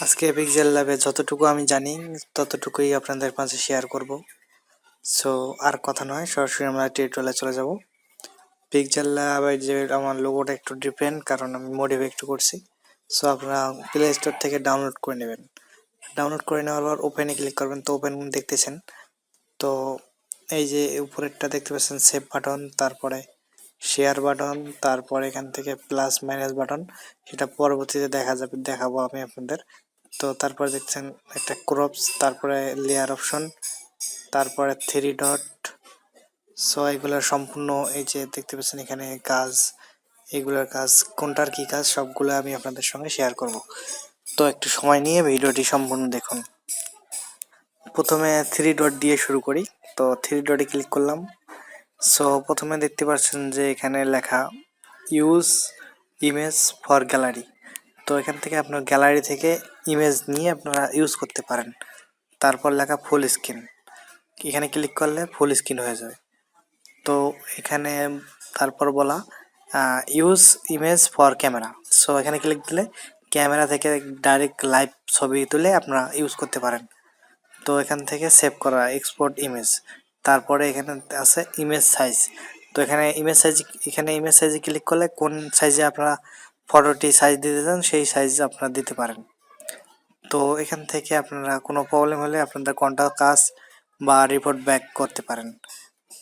আজকে পিক্সেল ল্যাবে যতটুকু আমি জানি ততটুকুই আপনাদের মাঝে শেয়ার করব। সো আর কথা নয়, সরাসরি আমরা টিউটোরিয়ালে চলে যাব। পিক্সেল ল্যাবের যে আমার লোগোটা একটু ডিফারেন্ট, কারণ আমি মডিফাই একটু করছি। সো আপনারা প্লে স্টোর থেকে ডাউনলোড করে নেবেন। ডাউনলোড করে নেওয়ার পর ওপেনে ক্লিক করবেন। তো ওপেন দেখতেছেন, তো এই যে উপরেরটা দেখতে পাচ্ছেন সেভ বাটন, তারপরে শেয়ার বাটন, তারপর এখান থেকে প্লাস মাইনাস বাটন, সেটা পরবর্তীতে দেখাবো আমি আপনাদের। তো তারপরে দেখছেন একটা ক্রপস, তারপরে লেয়ার অপশন, তারপরে থ্রি ডট। সো এগুলোর সম্পূর্ণ এই যে দেখতে পাচ্ছেন এখানে কাজ, এগুলোর কাজ কোনটার কি কাজ সবগুলো আমি আপনাদের সঙ্গে শেয়ার করব। তো একটু সময় নিয়ে ভিডিওটি সম্পূর্ণ দেখুন। প্রথমে থ্রি ডট দিয়ে শুরু করি। তো থ্রি ডটে ক্লিক করলাম। সো প্রথমে দেখতে পাচ্ছেন যে এখানে লেখা ইউজ ইমেজ ফর গ্যালারি। তো এখান থেকে আপনার গ্যালারি থেকে ইমেজ নিয়ে আপনারা ইউজ করতে পারেন। তারপর লেখা ফুল স্ক্রিন, এখানে ক্লিক করলে ফুল স্ক্রিন হয়ে যাবে। তো এখানে তারপর বলা use image for camera. So এখানে ক্লিক দিলে ক্যামেরা থেকে ডাইরেক্ট লাইভ ছবি তুলে আপনারা ইউজ করতে পারেন। তো এখান থেকে সেভ করা এক্সপোর্ট ইমেজ। তারপরে এখানে আছে ইমেজ সাইজ। তো এখানে ইমেজ সাইজে ক্লিক করলে কোন সাইজে আপনারা ফটোটি সাইজ দিতে চান সেই সাইজ আপনারা দিতে পারেন। তো এখান থেকে আপনারা কোনো প্রবলেম হলে আপনাদের কন্টাক্ট কাজ বা রিপোর্ট ব্যাক করতে পারেন।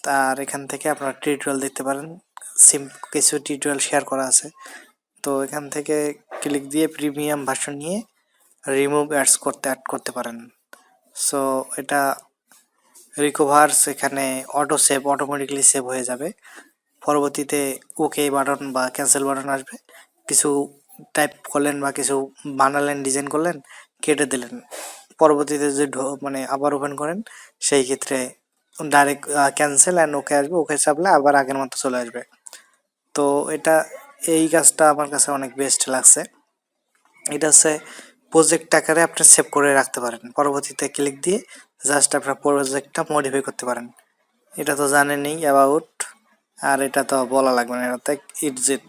তার এখান থেকে আপনারা টিউটোরিয়াল দেখতে পারেন, কিছু টিউটোরিয়াল শেয়ার করা আছে। তো এখান থেকে ক্লিক দিয়ে প্রিমিয়াম ভার্সন নিয়ে রিমুভ অ্যাড করতে পারেন। সো এটা রিকভার্স, এখানে অটোমেটিকলি সেভ হয়ে যাবে। পরবর্তীতে ওকে বাটন বা ক্যান্সেল বাটন আসবে। কিছু টাইপ করলেন বা কিছু বানালেন, ডিজাইন করলেন, কেটে দিলেন, পরবর্তীতে যদি আবার ওপেন করেন সেই ক্ষেত্রে ডাইরেক্ট ক্যান্সেল অ্যান্ড ওকে আসবে। ওকে চাপলে আবার আগের মতো চলে আসবে। তো এই কাজটা আমার কাছে অনেক বেস্ট লাগছে। এটা হচ্ছে প্রজেক্ট আকারে আপনি সেভ করে রাখতে পারেন, পরবর্তীতে ক্লিক দিয়ে জাস্ট আপনার প্রজেক্টটা মডিফাই করতে পারেন। এটা তো জানেনই অ্যাবাউট, আর এটা তো বলা লাগবে না, এটাতে ইটজিট।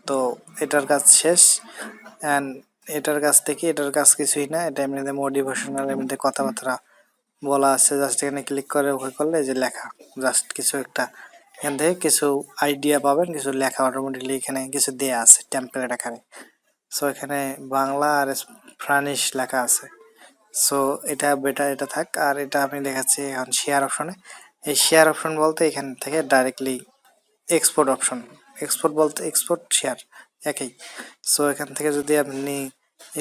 তো এটার কাজ শেষ। অ্যান্ড এটার কাজ কিছুই না, এটা এমনিতে মোটিভেশনাল, এমনিতে কথাবার্তা বলা আছে। জাস্ট এখানে ক্লিক করে ওকে করলে যে লেখা, জাস্ট কিছু একটা এখান থেকে কিছু আইডিয়া পাবেন, কিছু লেখা অটোমেটিকলি এখানে কিছু দেয়া আছে টেমপ্লেট আকারে। সো এখানে বাংলা আর ফ্রানিশ লেখা আছে। সো এটা থাক। আর এটা আমি দেখাচ্ছি এখন শেয়ার অপশনে। এই শেয়ার অপশন বলতে এখান থেকে ডাইরেক্টলি এক্সপোর্ট অপশন, এক্সপোর্ট বলতে এক্সপোর্ট শেয়ার একই। সো এখান থেকে যদি আপনি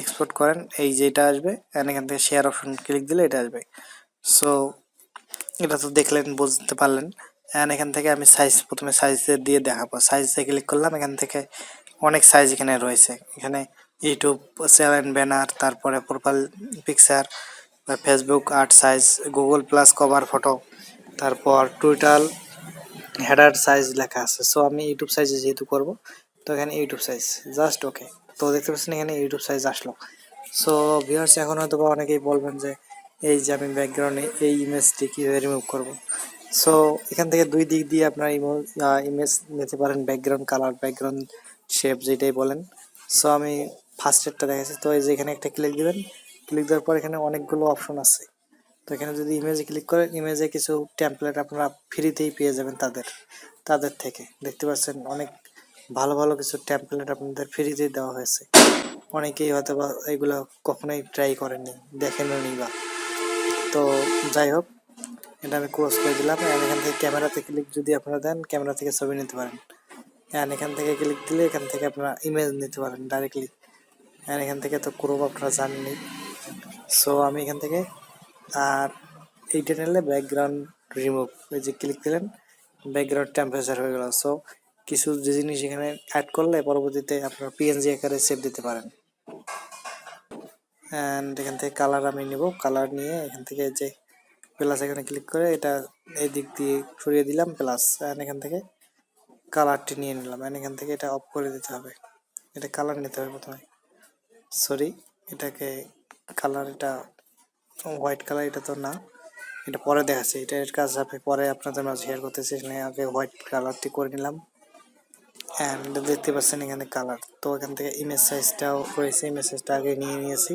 এক্সপোর্ট করেন এই যেটা আসবে, এখান থেকে শেয়ার অপশন ক্লিক দিলে এটা আসবে। সো এটা তো দেখলেন, বুঝতে পারলেন। এখান থেকে আমি প্রথমে সাইজ দিয়ে দেখাবো। সাইজে ক্লিক করলাম, এখান থেকে অনেক সাইজ এখানে রয়েছে। এখানে ইউটিউব চ্যানেল ব্যানার, তারপরে profile picture, Facebook art size, Google plus cover photo, তারপর টুইটার হেডার সাইজ লেখা আছে। সো আমি ইউটিউব সাইজে যেহেতু করব, তো এখানে ইউটিউব সাইজ জাস্ট ওকে। তো দেখতে পাচ্ছেন এখানে ইউটিউব সাইজ আসলো। সো ভিউয়ার্স, এখন হয়তো অনেকেই বলবেন যে এই যে আমি ব্যাকগ্রাউন্ডে এই ইমেজটি কীভাবে রিমুভ করব। সো এখান থেকে দুই দিক দিয়ে আপনার ইমেজ নিতে পারেন, ব্যাকগ্রাউন্ড কালার, ব্যাকগ্রাউন্ড শেপ যেটাই বলেন। সো আমি ফার্স্ট এডটা দেখাচ্ছি। তো এই যে এখানে একটা ক্লিক দিবেন, ক্লিক দেওয়ার পর এখানে অনেকগুলো অপশন আছে। তো এখানে যদি ইমেজে ক্লিক করেন, ইমেজে কিছু টেমপ্লেট আপনারা ফ্রিতেই পেয়ে যাবেন তাদের থেকে। দেখতে পাচ্ছেন অনেক ভালো ভালো কিছু টেমপ্লেট আপনাদের ফ্রিতেই দেওয়া হয়েছে। অনেকেই হয়তো বা এগুলো কখনোই ট্রাই করেননি, দেখেনও নি বা। তো যাই হোক, এটা আমি ক্লোজ করে দিলাম। এখান থেকে ক্যামেরাতে ক্লিক যদি আপনারা দেন, ক্যামেরা থেকে ছবি নিতে পারেন। এখান থেকে ক্লিক দিলে এখান থেকে আপনারা ইমেজ নিতে পারেন ডাইরেক্টলি। এখান থেকে তো ক্রপ আপনারা জানেনই। সো আমি এখান থেকে আর এইটা নিলে ব্যাকগ্রাউন্ড রিমুভ, এই যে ক্লিক দিলেন ব্যাকগ্রাউন্ড টেম্পারেচার হয়ে গেল। সো কিছু যে জিনিস এখানে অ্যাড করলে পরবর্তীতে আপনারা পিএনজি আকারে সেভ দিতে পারেন। অ্যান্ড এখান থেকে কালার আমি নেব, কালার নিয়ে এখান থেকে যে প্লাস এখানে ক্লিক করে এটা এই দিক দিয়ে সরিয়ে দিলাম প্লাস, অ্যান্ড এখান থেকে কালারটি নিয়ে নিলাম। অ্যান্ড এখান থেকে এটা অফ করে দিতে হবে, এটা কালার নিতে হবে প্রথমে। সরি, এটাকে কালার, এটা হোয়াইট কালার, এটা তো না, এটা পরে দেখাচ্ছে। এটার কাজ আমি পরে আপনাদের মাঝে শেয়ার করতেছি। এখানে আগে হোয়াইট কালারটি করে নিলাম। অ্যান্ড দেখতে পাচ্ছেন এখানে কালার। তো এখান থেকে ইমেজ সাইজটাও রয়েছে, ইমেজ সাইজটা আগে নিয়ে নিয়েছি।